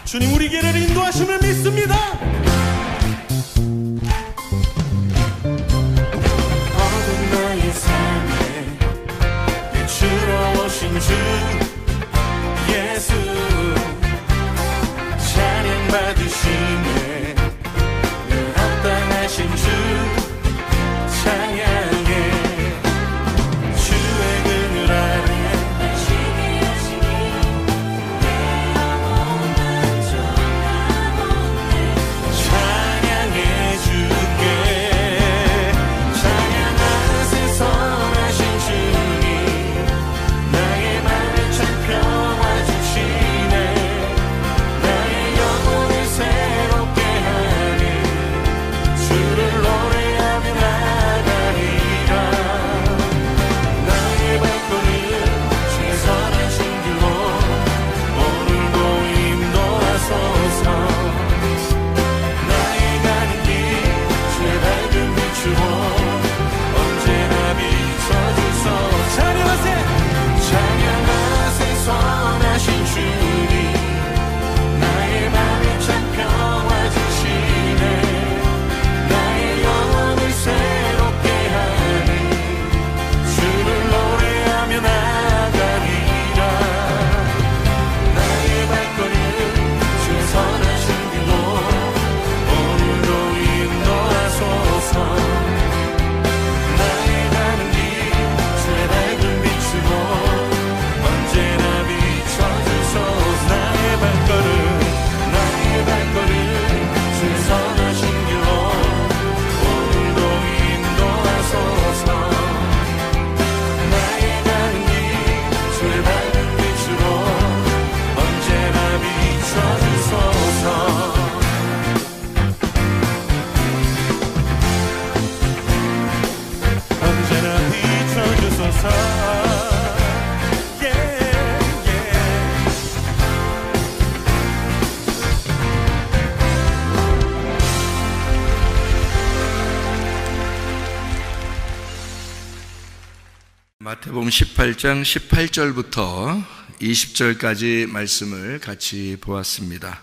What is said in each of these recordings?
주님 우리 길을 인도하심을 믿습니다. 어두운 나의 삶에 비추러 오신 주 예수 찬양 받으시네 늘 합당하신 주 찬양해 주의 그늘 아래 마태복음 18장 18절부터 20절까지 말씀을 같이 보았습니다.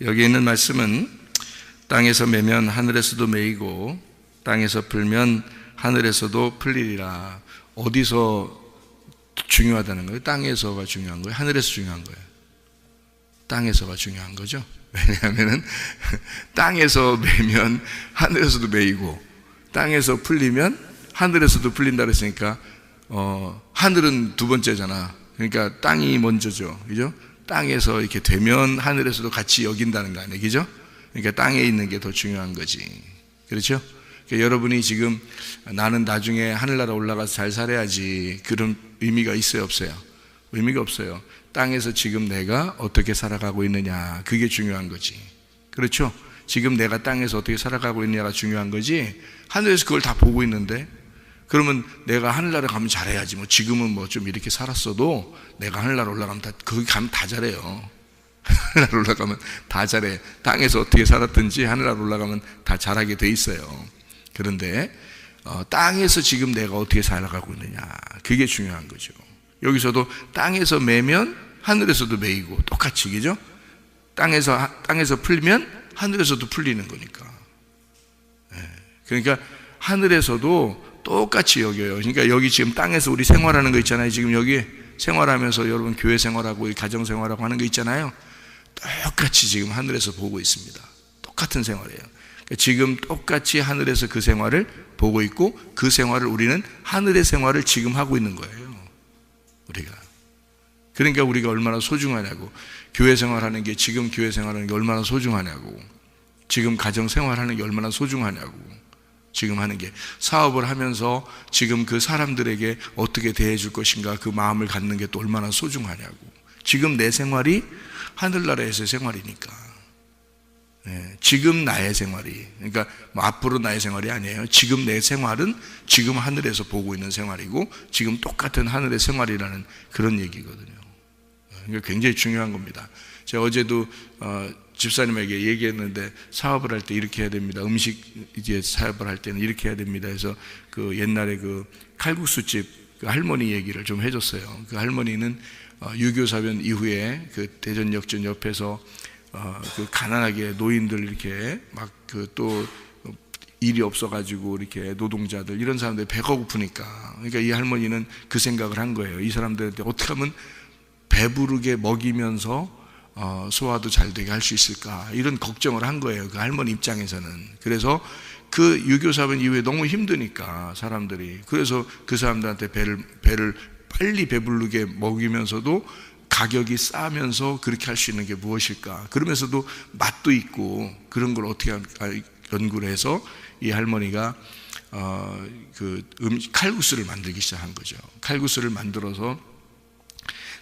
여기 있는 말씀은 땅에서 매면 하늘에서도 매이고 땅에서 풀면 하늘에서도 풀리리라. 어디서 중요하다는 거예요? 땅에서가 중요한 거예요? 하늘에서 중요한 거예요? 땅에서가 중요한 거죠. 왜냐하면 땅에서 매면 하늘에서도 매이고 땅에서 풀리면 하늘에서도 풀린다 그랬으니까 하늘은 두 번째잖아. 그러니까 땅이 먼저죠. 그죠? 땅에서 이렇게 되면 하늘에서도 같이 여긴다는 거 아니에요? 그죠? 그러니까 땅에 있는 게 더 중요한 거지. 그렇죠? 그러니까 여러분이 지금 나는 나중에 하늘나라 올라가서 잘 살아야지, 그런 의미가 있어요, 없어요? 의미가 없어요. 땅에서 지금 내가 어떻게 살아가고 있느냐, 그게 중요한 거지. 그렇죠? 지금 내가 땅에서 어떻게 살아가고 있느냐가 중요한 거지, 하늘에서 그걸 다 보고 있는데 그러면 내가 하늘나라 가면 잘해야지. 뭐 지금은 뭐 좀 이렇게 살았어도 내가 하늘나라 올라가면 거기 가면 다 잘해요. 하늘나라 올라가면 다 잘해. 땅에서 어떻게 살았든지 하늘나라 올라가면 다 잘하게 돼 있어요. 그런데 땅에서 지금 내가 어떻게 살아가고 있느냐, 그게 중요한 거죠. 여기서도 땅에서 매면 하늘에서도 매이고 똑같이, 그죠? 땅에서 풀면 하늘에서도 풀리는 거니까. 그러니까 하늘에서도 똑같이 여겨요. 그러니까 여기 지금 땅에서 우리 생활하는 거 있잖아요. 지금 여기 생활하면서 여러분 교회 생활하고 가정 생활하고 하는 거 있잖아요. 똑같이 지금 하늘에서 보고 있습니다. 똑같은 생활이에요. 그러니까 지금 똑같이 하늘에서 그 생활을 보고 있고, 그 생활을 우리는 하늘의 생활을 지금 하고 있는 거예요. 우리가. 그러니까 우리가 얼마나 소중하냐고. 교회 생활하는 게, 지금 교회 생활하는 게 얼마나 소중하냐고. 지금 가정 생활하는 게 얼마나 소중하냐고. 지금 하는 게, 사업을 하면서 지금 그 사람들에게 어떻게 대해줄 것인가, 그 마음을 갖는 게 또 얼마나 소중하냐고. 지금 내 생활이 하늘나라에서의 생활이니까. 지금 나의 생활이, 그러니까 뭐 앞으로 나의 생활이 아니에요. 지금 내 생활은 지금 하늘에서 보고 있는 생활이고, 지금 똑같은 하늘의 생활이라는 그런 얘기거든요. 그러니까 굉장히 중요한 겁니다. 제가 어제도 집사님에게 얘기했는데, 사업을 할 때 이렇게 해야 됩니다. 음식 이제 사업을 할 때는 이렇게 해야 됩니다. 그래서 그 옛날에 그 칼국수집 그 할머니 얘기를 좀 해줬어요. 그 할머니는 6.25 사변 이후에 그 대전역전 옆에서 그 가난하게 노인들 이렇게 막 그 또 일이 없어가지고 이렇게 노동자들 이런 사람들 배가 고프니까, 그러니까 이 할머니는 그 생각을 한 거예요. 이 사람들한테 어떻게 하면 배부르게 먹이면서 소화도 잘 되게 할 수 있을까, 이런 걱정을 한 거예요, 그 할머니 입장에서는. 그래서 그 6.25 사변 이후에 너무 힘드니까 사람들이, 그래서 그 사람들한테 배를 빨리 배부르게 먹이면서도 가격이 싸면서 그렇게 할 수 있는 게 무엇일까, 그러면서도 맛도 있고, 그런 걸 어떻게 연구를 해서 이 할머니가 칼국수를 만들기 시작한 거죠. 칼국수를 만들어서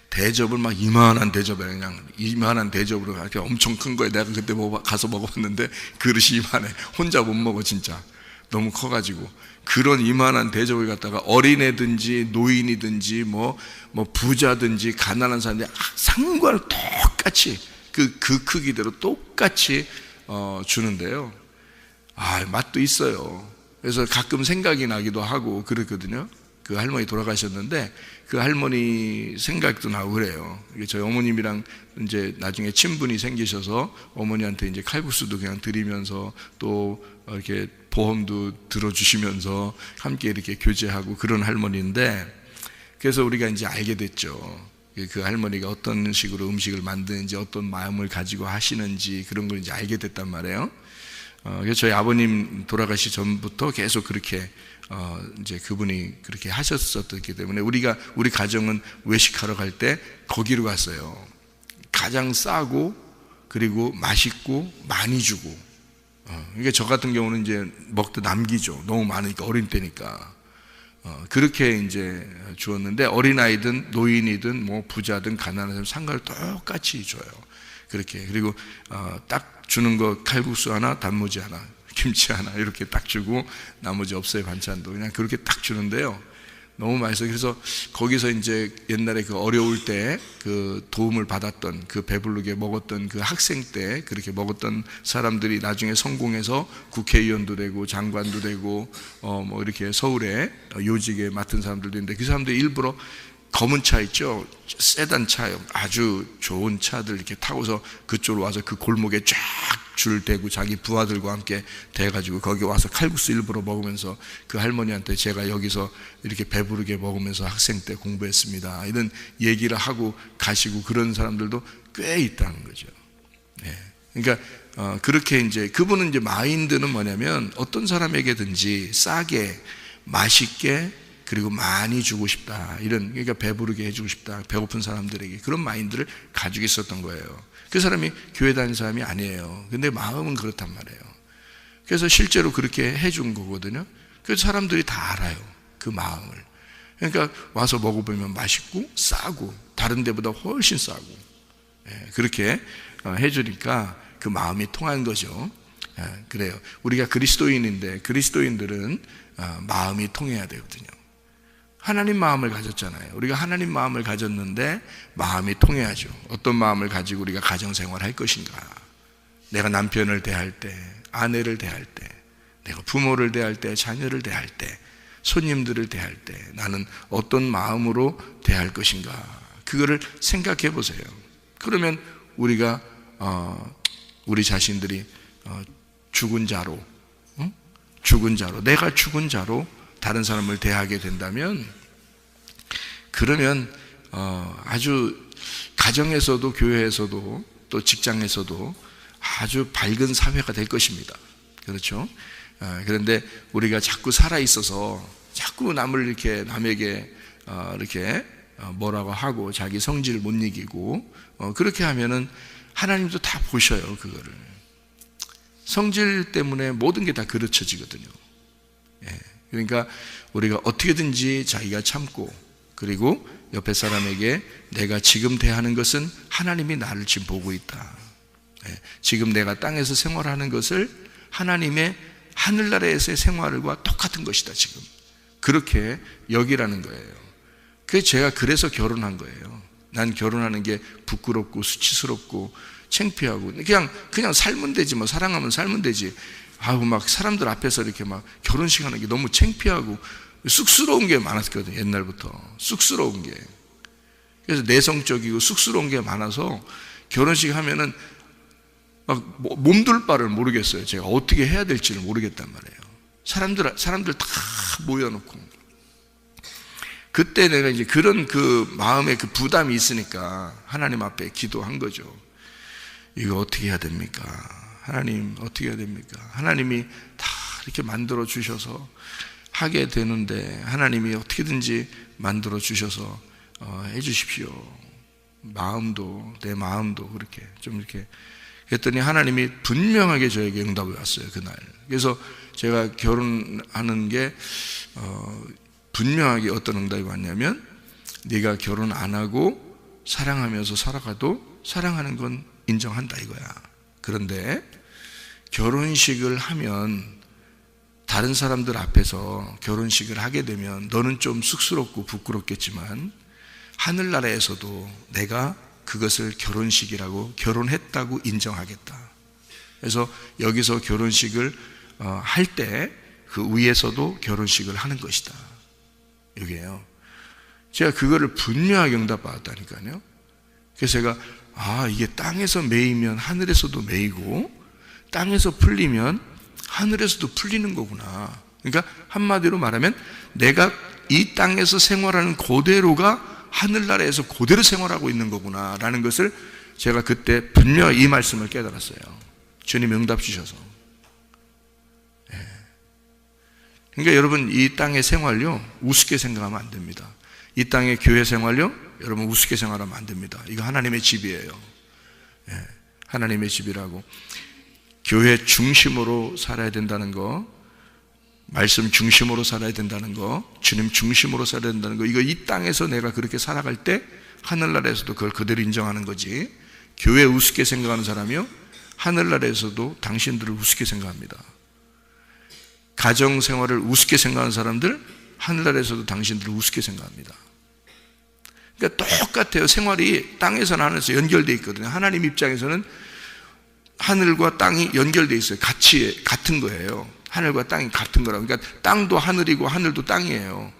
대접을 막 이만한 대접에, 그냥 이만한 대접으로 이렇게 엄청 큰 거예요. 내가 그때 가서 먹어봤는데 그릇이 이만해. 혼자 못 먹어 진짜. 너무 커가지고. 그런 이만한 대접을 갖다가 어린애든지 노인이든지 뭐 부자든지 가난한 사람들이 상관을 똑같이 그 크기대로 똑같이 주는데요. 맛도 있어요. 그래서 가끔 생각이 나기도 하고 그랬거든요. 그 할머니 돌아가셨는데 그 할머니 생각도 나고 그래요. 저희 어머님이랑 이제 나중에 친분이 생기셔서 어머니한테 이제 칼국수도 그냥 드리면서 또 이렇게 보험도 들어주시면서 함께 이렇게 교제하고 그런 할머니인데, 그래서 우리가 이제 알게 됐죠. 그 할머니가 어떤 식으로 음식을 만드는지, 어떤 마음을 가지고 하시는지, 그런 걸 이제 알게 됐단 말이에요. 그래서 저희 아버님 돌아가시 전부터 계속 그렇게 이제 그분이 그렇게 하셨었기 때문에 우리 가정은 외식하러 갈 때 거기로 갔어요. 가장 싸고 그리고 맛있고 많이 주고. 그러니까 저 같은 경우는 이제 먹다 남기죠. 너무 많으니까, 어린 때니까. 그렇게 이제 주었는데, 어린아이든 노인이든 뭐 부자든 가난한 사람 상관을 똑같이 줘요. 그렇게. 그리고 딱 주는 거 칼국수 하나, 단무지 하나, 김치 하나 이렇게 딱 주고, 나머지 없어요. 반찬도 그냥 그렇게 딱 주는데요. 너무 맛있어요. 그래서 거기서 이제 옛날에 그 어려울 때 그 도움을 받았던, 그 배부르게 먹었던 그 학생 때 그렇게 먹었던 사람들이 나중에 성공해서 국회의원도 되고 장관도 되고 뭐 이렇게 서울에 요직에 맡은 사람들도 있는데, 그 사람들이 일부러 검은 차 있죠, 세단 차요, 아주 좋은 차들 이렇게 타고서 그쪽으로 와서 그 골목에 쫙 줄 대고 자기 부하들과 함께 대가지고 거기 와서 칼국수 일부러 먹으면서 그 할머니한테 제가 여기서 이렇게 배부르게 먹으면서 학생 때 공부했습니다, 이런 얘기를 하고 가시고, 그런 사람들도 꽤 있다는 거죠. 그러니까 그렇게 이제 그분은 이제 마인드는 뭐냐면, 어떤 사람에게든지 싸게 맛있게 그리고 많이 주고 싶다, 이런, 그러니까 배부르게 해주고 싶다, 배고픈 사람들에게, 그런 마인드를 가지고 있었던 거예요. 그 사람이 교회 다니는 사람이 아니에요. 근데 마음은 그렇단 말이에요. 그래서 실제로 그렇게 해준 거거든요. 그래서 사람들이 다 알아요, 그 마음을. 그러니까 와서 먹어보면 맛있고 싸고, 다른 데보다 훨씬 싸고, 그렇게 해주니까 그 마음이 통한 거죠. 그래요. 우리가 그리스도인인데, 그리스도인들은 마음이 통해야 되거든요. 하나님 마음을 가졌잖아요. 우리가 하나님 마음을 가졌는데 마음이 통해야죠. 어떤 마음을 가지고 우리가 가정생활을 할 것인가. 내가 남편을 대할 때, 아내를 대할 때, 내가 부모를 대할 때, 자녀를 대할 때, 손님들을 대할 때 나는 어떤 마음으로 대할 것인가. 그거를 생각해 보세요. 그러면 우리가 우리 자신들이 죽은 자로, 내가 죽은 자로 다른 사람을 대하게 된다면, 그러면 아주 가정에서도 교회에서도 또 직장에서도 아주 밝은 사회가 될 것입니다. 그렇죠? 그런데 우리가 자꾸 살아 있어서 자꾸 남을 이렇게 남에게 이렇게 뭐라고 하고 자기 성질을 못 이기고 그렇게 하면은 하나님도 다 보셔요. 그거를 성질 때문에 모든 게 다 그르쳐지거든요. 그러니까 우리가 어떻게든지 자기가 참고, 그리고 옆에 사람에게 내가 지금 대하는 것은 하나님이 나를 지금 보고 있다. 지금 내가 땅에서 생활하는 것을 하나님의 하늘나라에서의 생활과 똑같은 것이다. 지금 그렇게 여기라는 거예요. 제가 그래서 결혼한 거예요. 난 결혼하는 게 부끄럽고 수치스럽고 창피하고 그냥 살면 되지, 뭐 사랑하면 살면 되지. 막 사람들 앞에서 이렇게 막 결혼식 하는 게 너무 창피하고 쑥스러운 게 많았거든요. 옛날부터 쑥스러운 게. 그래서 내성적이고 쑥스러운 게 많아서 결혼식 하면은 막 몸둘 바를 모르겠어요. 제가 어떻게 해야 될지를 모르겠단 말이에요. 사람들 다 모여놓고. 그때 내가 이제 그런 그 마음에 그 부담이 있으니까 하나님 앞에 기도한 거죠. 이거 어떻게 해야 됩니까? 하나님 어떻게 해야 됩니까? 하나님이 다 이렇게 만들어 주셔서 하게 되는데 하나님이 어떻게든지 만들어 주셔서 해 주십시오. 마음도, 내 마음도 그렇게 좀 이렇게 했더니 하나님이 분명하게 저에게 응답이 왔어요. 그날. 그래서 제가 결혼하는 게 분명하게 어떤 응답이 왔냐면, 네가 결혼 안 하고 사랑하면서 살아가도 사랑하는 건 인정한다 이거야. 그런데 결혼식을 하면 다른 사람들 앞에서 결혼식을 하게 되면 너는 좀 쑥스럽고 부끄럽겠지만 하늘나라에서도 내가 그것을 결혼식이라고, 결혼했다고 인정하겠다. 그래서 여기서 결혼식을 할 때 그 위에서도 결혼식을 하는 것이다. 여기에요. 제가 그거를 분명하게 응답받았다니까요. 그래서 제가 이게 땅에서 매이면 하늘에서도 매이고 땅에서 풀리면 하늘에서도 풀리는 거구나. 그러니까 한마디로 말하면 내가 이 땅에서 생활하는 그대로가 하늘나라에서 그대로 생활하고 있는 거구나 라는 것을 제가 그때 분명히 이 말씀을 깨달았어요. 주님 응답 주셔서. 그러니까 여러분, 이 땅의 생활요 우습게 생각하면 안 됩니다. 이 땅의 교회 생활요 여러분 우습게 생각하면 안 됩니다. 이거 하나님의 집이에요. 하나님의 집이라고. 교회 중심으로 살아야 된다는 거, 말씀 중심으로 살아야 된다는 거, 주님 중심으로 살아야 된다는 거, 이거 이 땅에서 내가 그렇게 살아갈 때 하늘나라에서도 그걸 그대로 인정하는 거지. 교회 우습게 생각하는 사람이요 하늘나라에서도 당신들을 우습게 생각합니다. 가정생활을 우습게 생각하는 사람들 하늘나라에서도 당신들을 우습게 생각합니다. 그러니까 똑같아요. 생활이 땅에서나 하늘에서 연결되어 있거든요. 하나님 입장에서는 하늘과 땅이 연결되어 있어요. 같은 거예요. 하늘과 땅이 같은 거라고. 그러니까 땅도 하늘이고 하늘도 땅이에요.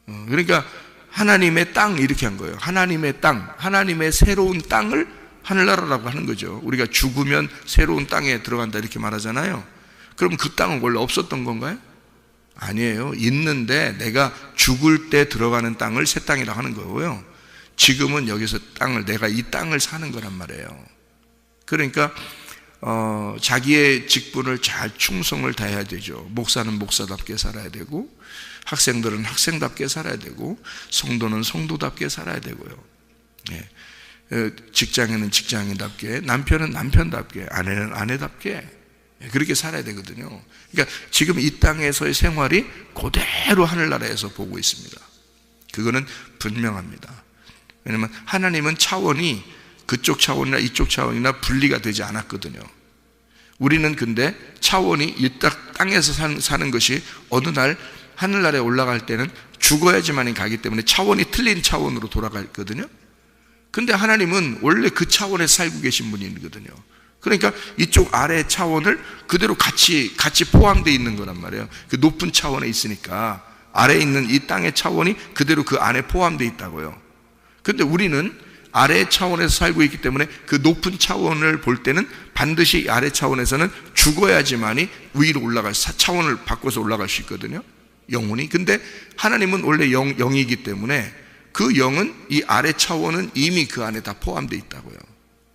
그러니까 하나님의 땅 이렇게 한 거예요. 하나님의 땅, 하나님의 새로운 땅을 하늘나라라고 하는 거죠. 우리가 죽으면 새로운 땅에 들어간다 이렇게 말하잖아요. 그럼 그 땅은 원래 없었던 건가요? 아니에요. 있는데 내가 죽을 때 들어가는 땅을 새 땅이라고 하는 거고요. 지금은 여기서 내가 이 땅을 사는 거란 말이에요. 그러니까 자기의 직분을 잘 충성을 다해야 되죠. 목사는 목사답게 살아야 되고, 학생들은 학생답게 살아야 되고, 성도는 성도답게 살아야 되고요. 직장인은 직장인답게, 남편은 남편답게, 아내는 아내답게 그렇게 살아야 되거든요. 그러니까 지금 이 땅에서의 생활이 그대로 하늘나라에서 보고 있습니다. 그거는 분명합니다. 왜냐하면 하나님은 차원이 그쪽 차원이나 이쪽 차원이나 분리가 되지 않았거든요. 우리는 근데 차원이 이 땅에서 사는 것이 어느 날 하늘나라에 올라갈 때는 죽어야지만이 가기 때문에 차원이 틀린 차원으로 돌아가거든요. 근데 하나님은 원래 그 차원에 살고 계신 분이거든요. 그러니까 이쪽 아래 차원을 그대로 같이 포함되어 있는 거란 말이에요. 그 높은 차원에 있으니까 아래에 있는 이 땅의 차원이 그대로 그 안에 포함되어 있다고요. 근데 우리는 아래 차원에서 살고 있기 때문에 그 높은 차원을 볼 때는 반드시 아래 차원에서는 죽어야지만이 위로 올라갈, 차원을 바꿔서 올라갈 수 있거든요, 영혼이. 근데 하나님은 원래 영이기 때문에 그 영은, 이 아래 차원은 이미 그 안에 다 포함되어 있다고요.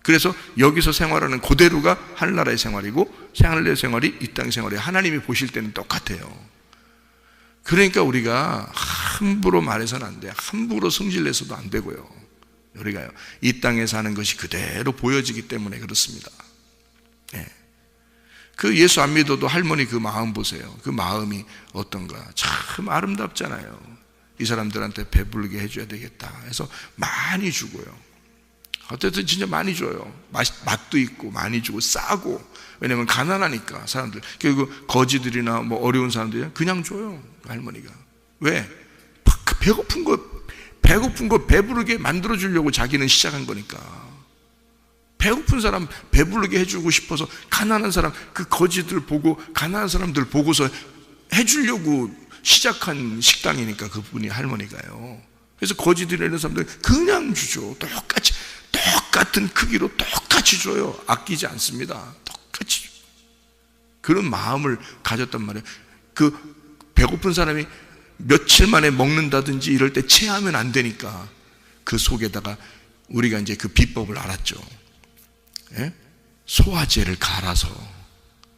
그래서 여기서 생활하는 그대로가 하늘나라의 생활이고, 하늘나라의 생활이 이 땅의 생활이에요. 하나님이 보실 때는 똑같아요. 그러니까 우리가 함부로 말해서는 안 돼요. 함부로 성질내서도 안 되고요. 우리가요, 이 땅에 사는 것이 그대로 보여지기 때문에 그렇습니다. 예. 그 예수 안 믿어도 할머니 그 마음 보세요. 그 마음이 어떤가. 참 아름답잖아요. 이 사람들한테 배부르게 해줘야 되겠다 해서 많이 주고요. 어쨌든 진짜 많이 줘요. 맛도 있고 많이 주고 싸고. 왜냐면 가난하니까 사람들. 결국 거지들이나 뭐 어려운 사람들이 그냥 줘요, 할머니가. 왜? 배고픈 거 배부르게 만들어 주려고 자기는 시작한 거니까. 배고픈 사람 배부르게 해주고 싶어서, 가난한 사람, 그 거지들 보고, 가난한 사람들 보고서 해주려고 시작한 식당이니까, 그분이, 할머니가요. 그래서 거지들이라는 사람들 그냥 주죠. 똑같은 크기로 똑같이 줘요. 아끼지 않습니다. 똑같이 줘요. 그런 마음을 가졌단 말이에요. 그 배고픈 사람이 며칠 만에 먹는다든지 이럴 때 체하면 안 되니까 그 속에다가 우리가 이제 그 비법을 알았죠. 예? 소화제를 갈아서,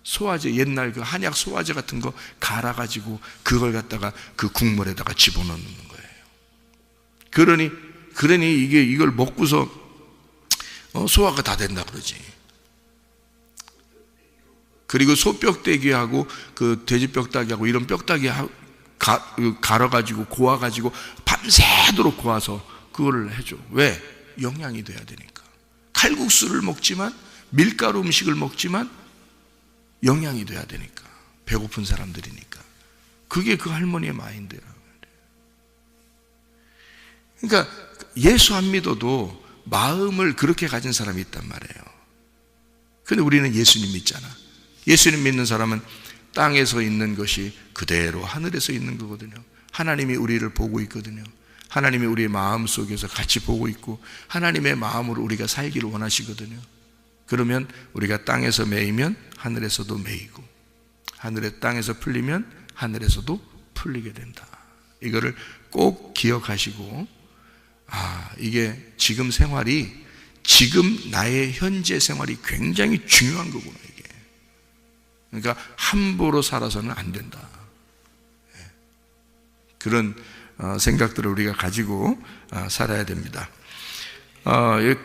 소화제, 옛날 그 한약 소화제 같은 거 갈아가지고 그걸 갖다가 그 국물에다가 집어넣는 거예요. 그러니 이걸 먹고서 소화가 다 된다 그러지. 그리고 소뼈대기하고 그 돼지뼈다귀하고 이런 뼈다귀 갈아가지고 고아가지고 밤새도록 고아서 그거를 해줘. 왜? 영양이 돼야 되니까. 칼국수를 먹지만, 밀가루 음식을 먹지만 영양이 돼야 되니까. 배고픈 사람들이니까. 그게 그 할머니의 마인드라. 그러니까 예수 안 믿어도 마음을 그렇게 가진 사람이 있단 말이에요. 근데 우리는 예수님 믿잖아. 예수님 믿는 사람은 땅에서 있는 것이 그대로 하늘에서 있는 거거든요. 하나님이 우리를 보고 있거든요. 하나님이 우리의 마음 속에서 같이 보고 있고, 하나님의 마음으로 우리가 살기를 원하시거든요. 그러면 우리가 땅에서 매이면 하늘에서도 매이고, 하늘의 땅에서 풀리면 하늘에서도 풀리게 된다. 이거를 꼭 기억하시고, 이게 지금 생활이, 지금 나의 현재 생활이 굉장히 중요한 거구나, 이게. 그러니까 함부로 살아서는 안 된다. 그런 생각들을 우리가 가지고 살아야 됩니다.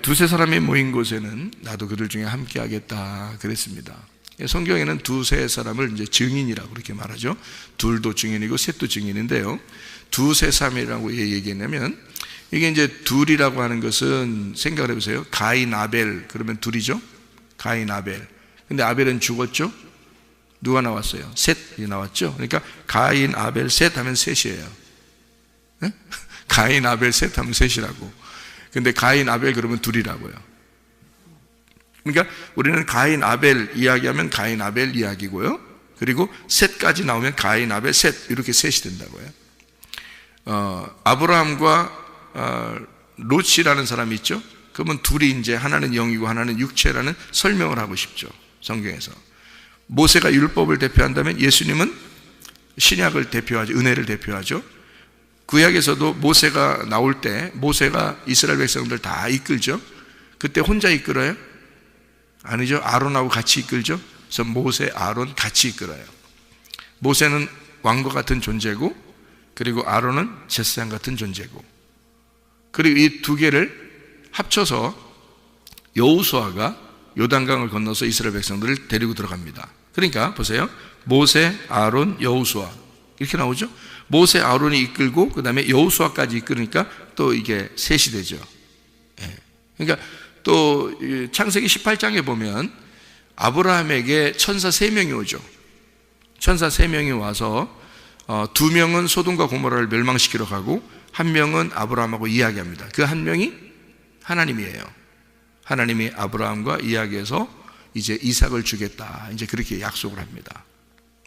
두세 사람이 모인 곳에는 나도 그들 중에 함께 하겠다 그랬습니다. 성경에는 두세 사람을 이제 증인이라고 그렇게 말하죠. 둘도 증인이고 셋도 증인인데요, 두세 사람이라고 얘기했냐면, 이게 이제 둘이라고 하는 것은 생각을 해보세요. 가인, 아벨, 그러면 둘이죠. 가인, 아벨. 근데 아벨은 죽었죠. 누가 나왔어요? 셋이 나왔죠. 그러니까 가인, 아벨, 셋 하면 셋이에요. 네? 가인, 아벨, 셋 하면 셋이라고. 근데 가인, 아벨 그러면 둘이라고요. 그러니까 우리는 가인, 아벨 이야기하면 가인, 아벨 이야기고요. 그리고 셋까지 나오면 가인, 아벨, 셋, 이렇게 셋이 된다고요. 아브라함과 롯이라는 사람이 있죠. 그러면 둘이 이제 하나는 영이고 하나는 육체라는 설명을 하고 싶죠, 성경에서. 모세가 율법을 대표한다면 예수님은 신약을 대표하죠. 은혜를 대표하죠. 구약에서도 모세가 나올 때 모세가 이스라엘 백성들 다 이끌죠. 그때 혼자 이끌어요? 아니죠. 아론하고 같이 이끌죠. 그래서 모세, 아론 같이 이끌어요. 모세는 왕과 같은 존재고, 그리고 아론은 제사장 같은 존재고, 그리고 이 두 개를 합쳐서 여호수아가 요단강을 건너서 이스라엘 백성들을 데리고 들어갑니다. 그러니까 보세요. 모세, 아론, 여호수아 이렇게 나오죠. 모세, 아론이 이끌고 그 다음에 여호수아까지 이끌으니까 또 이게 셋이 되죠. 그러니까 또 창세기 18장에 보면 아브라함에게 천사 3명이 오죠. 천사 3명이 와서 2명은 소돔과 고모라를 멸망시키러 가고 1명은 아브라함하고 이야기합니다. 그 1명이 하나님이에요. 하나님이 아브라함과 이야기해서 이제 이삭을 주겠다, 이제 그렇게 약속을 합니다.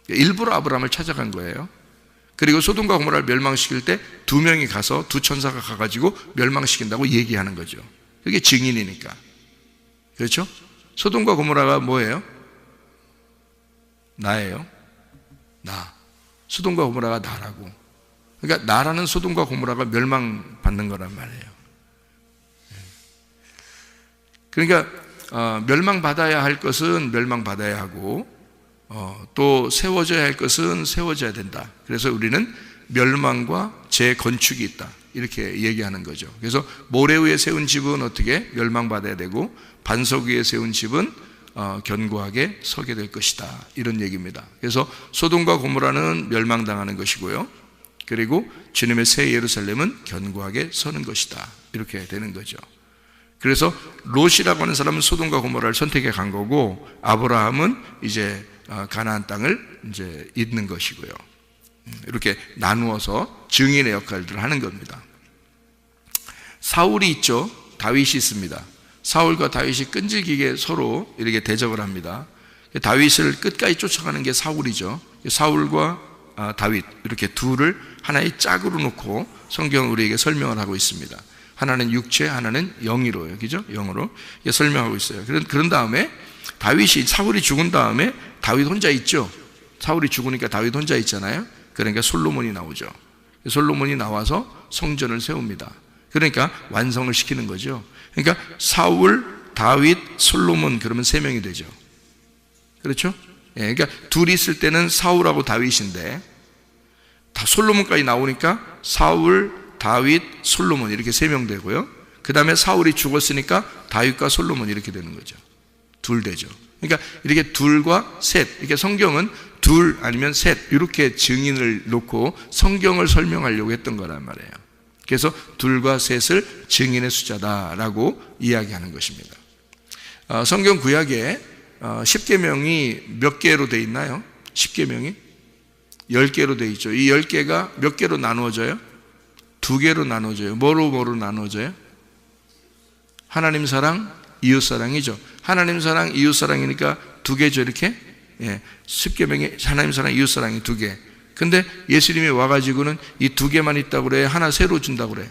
일부러 아브라함을 찾아간 거예요. 그리고 소돔과 고모라를 멸망시킬 때 2명이 가서, 2 천사가 가가지고 멸망시킨다고 얘기하는 거죠. 그게 증인이니까. 그렇죠? 소돔과 고모라가 뭐예요? 나예요. 나. 소돔과 고모라가 나라고. 그러니까 나라는 소돔과 고모라가 멸망받는 거란 말이에요. 그러니까 멸망받아야 할 것은 멸망받아야 하고 또 세워져야 할 것은 세워져야 된다. 그래서 우리는 멸망과 재건축이 있다, 이렇게 얘기하는 거죠. 그래서 모래 위에 세운 집은 어떻게 멸망받아야 되고 반석 위에 세운 집은 견고하게 서게 될 것이다, 이런 얘기입니다. 그래서 소돔과 고모라는 멸망당하는 것이고요, 그리고 주님의 새 예루살렘은 견고하게 서는 것이다, 이렇게 되는 거죠. 그래서 롯이라고 하는 사람은 소돔과 고모라를 선택해 간 거고, 아브라함은 이제 가나안 땅을 이제 잇는 것이고요. 이렇게 나누어서 증인의 역할들을 하는 겁니다. 사울이 있죠. 다윗이 있습니다. 사울과 다윗이 끈질기게 서로 이렇게 대적을 합니다. 다윗을 끝까지 쫓아가는 게 사울이죠. 사울과 다윗, 이렇게 둘을 하나의 짝으로 놓고 성경은 우리에게 설명을 하고 있습니다. 하나는 육체, 하나는 영이로요. 그죠? 영으로 설명하고 있어요. 그런 다음에 다윗이, 사울이 죽은 다음에 다윗 혼자 있죠. 사울이 죽으니까 다윗 혼자 있잖아요. 그러니까 솔로몬이 나오죠. 솔로몬이 나와서 성전을 세웁니다. 그러니까 완성을 시키는 거죠. 그러니까 사울, 다윗, 솔로몬, 그러면 3명이 되죠. 그렇죠? 예, 그러니까 둘이 있을 때는 사울하고 다윗인데, 다 솔로몬까지 나오니까 사울, 다윗, 솔로몬, 이렇게 3명 되고요. 그 다음에 사울이 죽었으니까 다윗과 솔로몬, 이렇게 되는 거죠. 둘 되죠. 그러니까 이렇게 둘과 셋, 이렇게 성경은 둘 아니면 셋, 이렇게 증인을 놓고 성경을 설명하려고 했던 거란 말이에요. 그래서 둘과 셋을 증인의 숫자다라고 이야기하는 것입니다. 성경 구약에 10계명이 몇 개로 되어 있나요? 10계명이 10개로 되어 있죠. 이 10개가 몇 개로 나누어져요? 2개로 나누어져요. 뭐로 나누어져요? 하나님 사랑, 이웃 사랑이죠. 하나님 사랑, 이웃 사랑이니까 2개죠, 이렇게. 예, 10계명이 하나님 사랑, 이웃 사랑이 2개. 근데 예수님이 와가지고는 이 2개만 있다고 그래? 하나 새로 준다고 그래?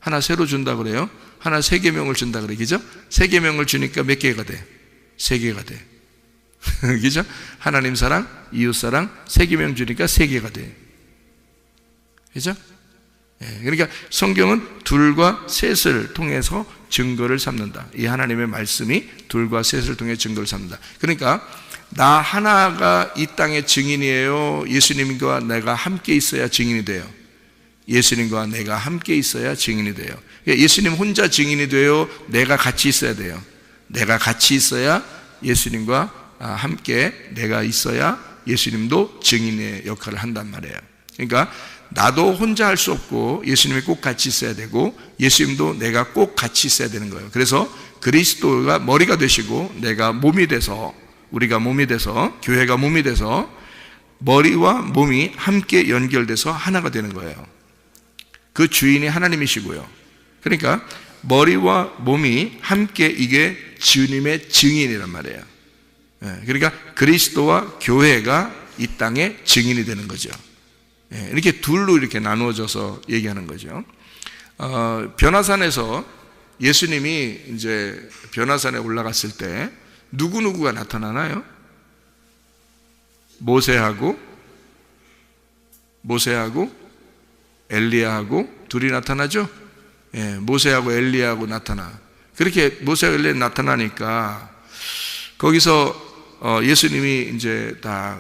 하나 새로 준다고 그래요? 하나 3계명을 준다 그래, 그죠? 3계명을 주니까 몇 개가 돼? 3개가 돼. 그죠? 하나님 사랑, 이웃 사랑, 3계명 주니까 3개가 돼. 그죠? 예, 그러니까 성경은 둘과 셋을 통해서 증거를 삼는다. 이 하나님의 말씀이 둘과 셋을 통해 증거를 삼는다. 그러니까 나 하나가 이 땅의 증인이에요? 예수님과 내가 함께 있어야 증인이 돼요? 예수님과 내가 함께 있어야 증인이 돼요. 예수님 혼자 증인이 돼요? 내가 같이 있어야 돼요? 내가 같이 있어야 예수님과 함께 내가 있어야 예수님도 증인의 역할을 한단 말이에요. 그러니까 나도 혼자 할 수 없고 예수님이 꼭 같이 있어야 되고 예수님도 내가 꼭 같이 있어야 되는 거예요. 그래서 그리스도가 머리가 되시고 내가 몸이 돼서, 우리가 몸이 돼서, 교회가 몸이 돼서 머리와 몸이 함께 연결돼서 하나가 되는 거예요. 그 주인이 하나님이시고요. 그러니까 머리와 몸이 함께, 이게 주님의 증인이란 말이에요. 그러니까 그리스도와 교회가 이 땅의 증인이 되는 거죠. 이렇게 둘로 이렇게 나누어져서 얘기하는 거죠. 변화산에서 예수님이 이제 변화산에 올라갔을 때 누구누구가 나타나나요? 모세하고 엘리야하고 둘이 나타나죠? 모세하고 엘리야하고 나타나. 그렇게 모세하고 엘리야 나타나니까 거기서 예수님이 이제 다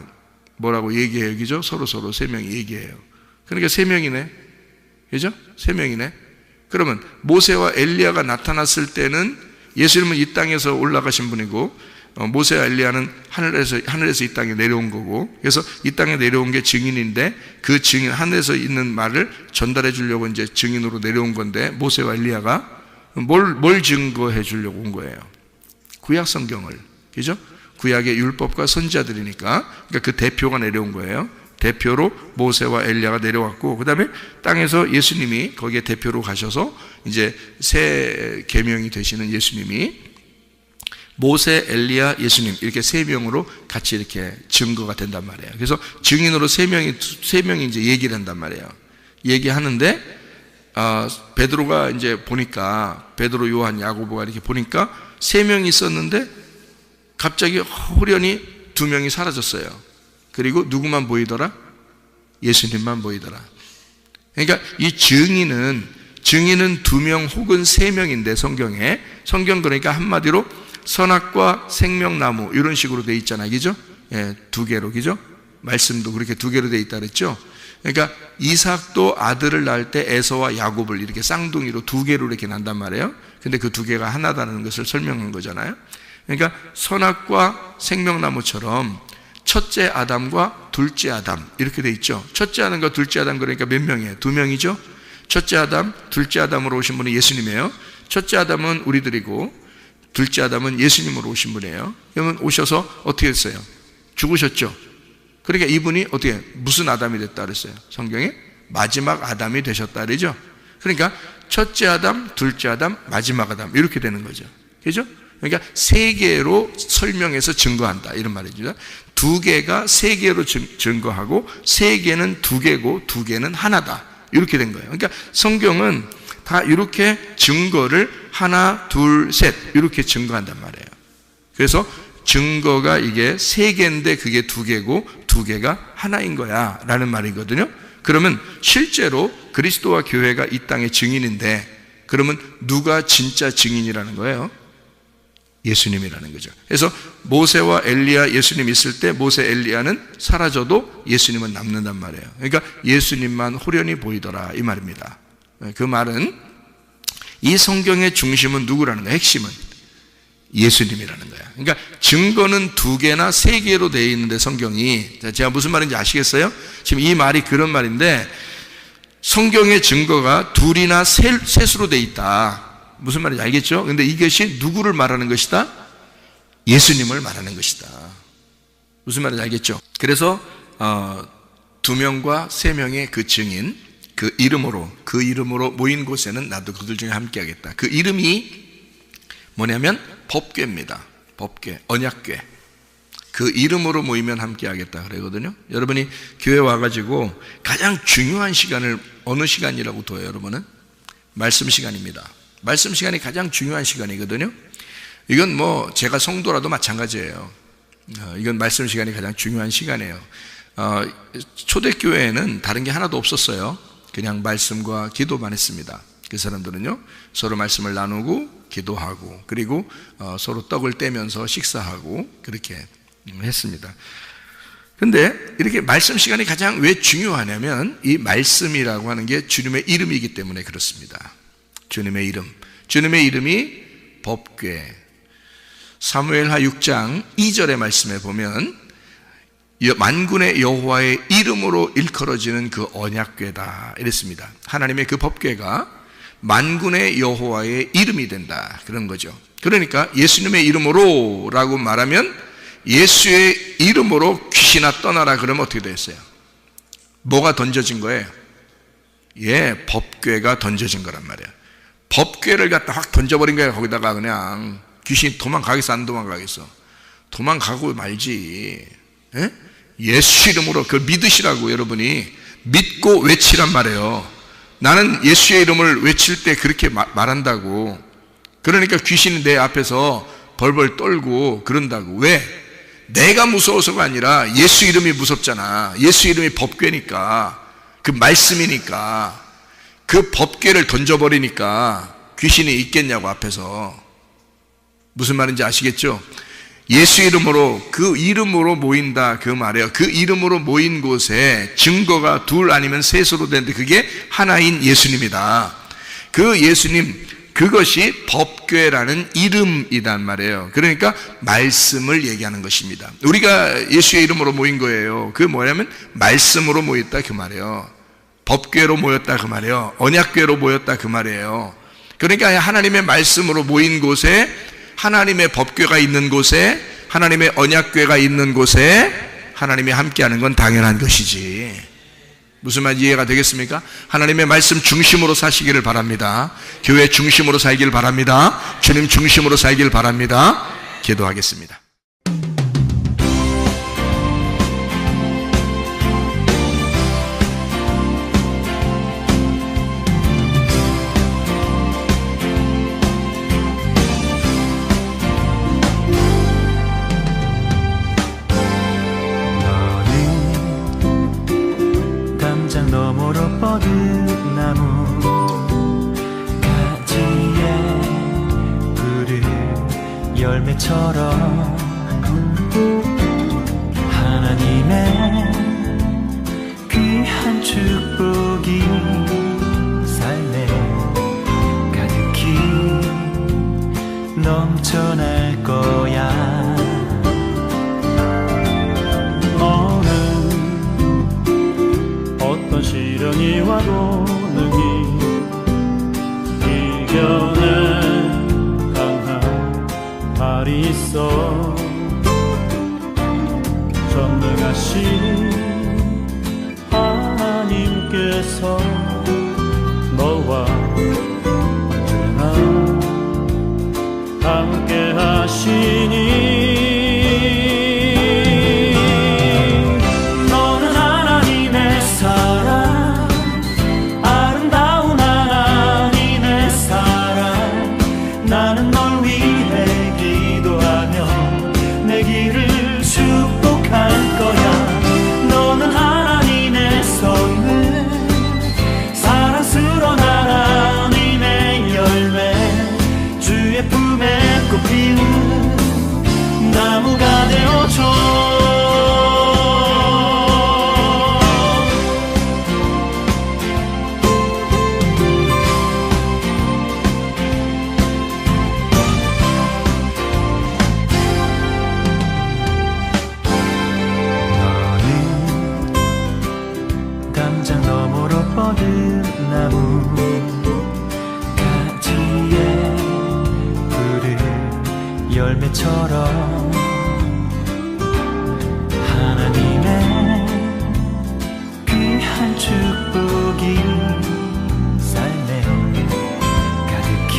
뭐라고 얘기해요, 그죠? 서로 3명이 얘기해요. 그러니까 3명이네, 그죠? 3명이네. 그러면 모세와 엘리야가 나타났을 때는 예수님은 이 땅에서 올라가신 분이고 모세와 엘리야는 하늘에서 이 땅에 내려온 거고, 그래서 이 땅에 내려온 게 증인인데 그 증인, 하늘에서 있는 말을 전달해 주려고 이제 증인으로 내려온 건데, 모세와 엘리야가 뭘 증거해 주려고 온 거예요? 구약 성경을, 그죠? 구약의 율법과 선지자들이니까. 그러니까 그 대표가 내려온 거예요. 대표로 모세와 엘리야가 내려왔고, 그 다음에 땅에서 예수님이 거기에 대표로 가셔서 이제 새 계명이 되시는 예수님이 모세, 엘리야, 예수님 이렇게 세 명으로 같이 이렇게 증거가 된단 말이에요. 그래서 증인으로 세 명이 이제 얘기를 한단 말이에요. 얘기하는데 베드로가 이제 보니까, 베드로, 요한, 야고보가 이렇게 보니까 세 명이 있었는데 갑자기 호련히 두 명이 사라졌어요. 그리고 누구만 보이더라? 예수님만 보이더라. 그러니까 이 증인은 두 명 혹은 세 명인데, 성경 그러니까 한마디로 선악과 생명나무 이런 식으로 돼 있잖아요. 그죠? 예, 두 개로, 그죠? 말씀도 그렇게 두 개로 돼 있다 그랬죠? 그러니까 이삭도 아들을 낳을 때 에서와 야곱을 이렇게 쌍둥이로 두 개로 이렇게 난단 말이에요. 근데 그 두 개가 하나다는 것을 설명한 거잖아요. 그러니까 선악과 생명나무처럼 첫째 아담과 둘째 아담 이렇게 돼 있죠. 첫째 아담과 둘째 아담 그러니까 몇 명이에요? 두 명이죠. 첫째 아담, 둘째 아담으로 오신 분은 예수님이에요. 첫째 아담은 우리들이고 둘째 아담은 예수님으로 오신 분이에요. 그러면 오셔서 어떻게 했어요? 죽으셨죠. 그러니까 이분이 어떻게 무슨 아담이 됐다 그랬어요? 성경에 마지막 아담이 되셨다 그러죠. 그러니까 첫째 아담, 둘째 아담, 마지막 아담 이렇게 되는 거죠. 그죠? 그러니까 세 개로 설명해서 증거한다 이런 말이죠. 두 개가 세 개로 증거하고 세 개는 두 개고 두 개는 하나다 이렇게 된 거예요. 그러니까 성경은 다 이렇게 증거를 하나, 둘, 셋 이렇게 증거한단 말이에요. 그래서 증거가 이게 세 개인데 그게 두 개고 두 개가 하나인 거야 라는 말이거든요. 그러면 실제로 그리스도와 교회가 이 땅의 증인인데, 그러면 누가 진짜 증인이라는 거예요? 예수님이라는 거죠. 그래서 모세와 엘리야, 예수님 있을 때 모세, 엘리야는 사라져도 예수님은 남는단 말이에요. 그러니까 예수님만 호련히 보이더라 이 말입니다. 그 말은 이 성경의 중심은 누구라는 거야? 핵심은 예수님이라는 거야. 그러니까 증거는 두 개나 세 개로 되어 있는데 성경이, 제가 무슨 말인지 아시겠어요? 지금 이 말이 그런 말인데 성경의 증거가 둘이나 셋으로 되어 있다. 무슨 말인지 알겠죠? 근데 이것이 누구를 말하는 것이다? 예수님을 말하는 것이다. 무슨 말인지 알겠죠? 그래서 두 명과 세 명의 그 증인, 그 이름으로 모인 곳에는 나도 그들 중에 함께 하겠다. 그 이름이 뭐냐면 법궤입니다. 법궤, 언약궤. 그 이름으로 모이면 함께 하겠다 그러거든요. 여러분이 교회 와가지고 가장 중요한 시간을 어느 시간이라고 둬요? 여러분은? 말씀 시간입니다. 말씀 시간이 가장 중요한 시간이거든요. 이건 뭐 제가 성도라도 마찬가지예요. 이건 말씀 시간이 가장 중요한 시간이에요. 초대교회에는 다른 게 하나도 없었어요. 그냥 말씀과 기도만 했습니다. 그 사람들은요, 서로 말씀을 나누고 기도하고 그리고 서로 떡을 떼면서 식사하고 그렇게 했습니다. 근데 이렇게 말씀 시간이 가장 왜 중요하냐면 이 말씀이라고 하는 게 주님의 이름이기 때문에 그렇습니다. 주님의 이름이 법궤. 사무엘하 6장 2절의 말씀에 보면 만군의 여호와의 이름으로 일컬어지는 그 언약궤다 이랬습니다. 하나님의 그 법궤가 만군의 여호와의 이름이 된다 그런 거죠. 그러니까 예수님의 이름으로 라고 말하면 예수의 이름으로 귀신아 떠나라 그러면 어떻게 됐어요? 뭐가 던져진 거예요? 예, 법궤가 던져진 거란 말이야. 법궤를 갖다 확 던져버린 거야. 거기다가 그냥 귀신이 도망가겠어 안 도망가겠어? 도망가고 말지. 예? 예수 이름으로 그걸 믿으시라고 여러분이 믿고 외치란 말이에요. 나는 예수의 이름을 외칠 때 그렇게 말한다고. 그러니까 귀신이 내 앞에서 벌벌 떨고 그런다고. 왜? 내가 무서워서가 아니라 예수 이름이 무섭잖아. 예수 이름이 법궤니까, 그 말씀이니까. 그 법궤를 던져버리니까 귀신이 있겠냐고 앞에서. 무슨 말인지 아시겠죠? 예수 이름으로, 그 이름으로 모인다 그 말이에요. 그 이름으로 모인 곳에 증거가 둘 아니면 셋으로 되는데 그게 하나인 예수님이다. 그 예수님, 그것이 법궤라는 이름이란 말이에요. 그러니까 말씀을 얘기하는 것입니다. 우리가 예수의 이름으로 모인 거예요. 그게 뭐냐면 말씀으로 모였다 그 말이에요. 법궤로 모였다 그 말이에요. 언약궤로 모였다 그 말이에요. 그러니까 하나님의 말씀으로 모인 곳에, 하나님의 법궤가 있는 곳에 하나님의 언약궤가 있는 곳에 하나님이 함께하는 건 당연한 것이지. 무슨 말 이해가 되겠습니까? 하나님의 말씀 중심으로 사시기를 바랍니다. 교회 중심으로 살길 바랍니다. 주님 중심으로 살길 바랍니다. 기도하겠습니다. 너머로 뻗은 나무 가지에 푸른 열매처럼 하나님의 귀한 축복이 삶에 가득히 넘쳐날 거야. 어떤 시련이 와도 능히 이겨낸 강한 발이 있어. 전능하신 하나님께서 너와 언제나 함께 하시니 나무가 되어줘. 너는 담장 너머로 뻗은 나무 가지에 푸른 열매처럼 하나님의 귀한 축복이 삶에 가득히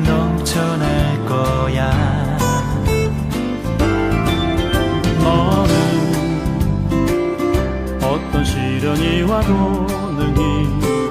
넘쳐날 거야. 너는 어떤 시련이 와도 능히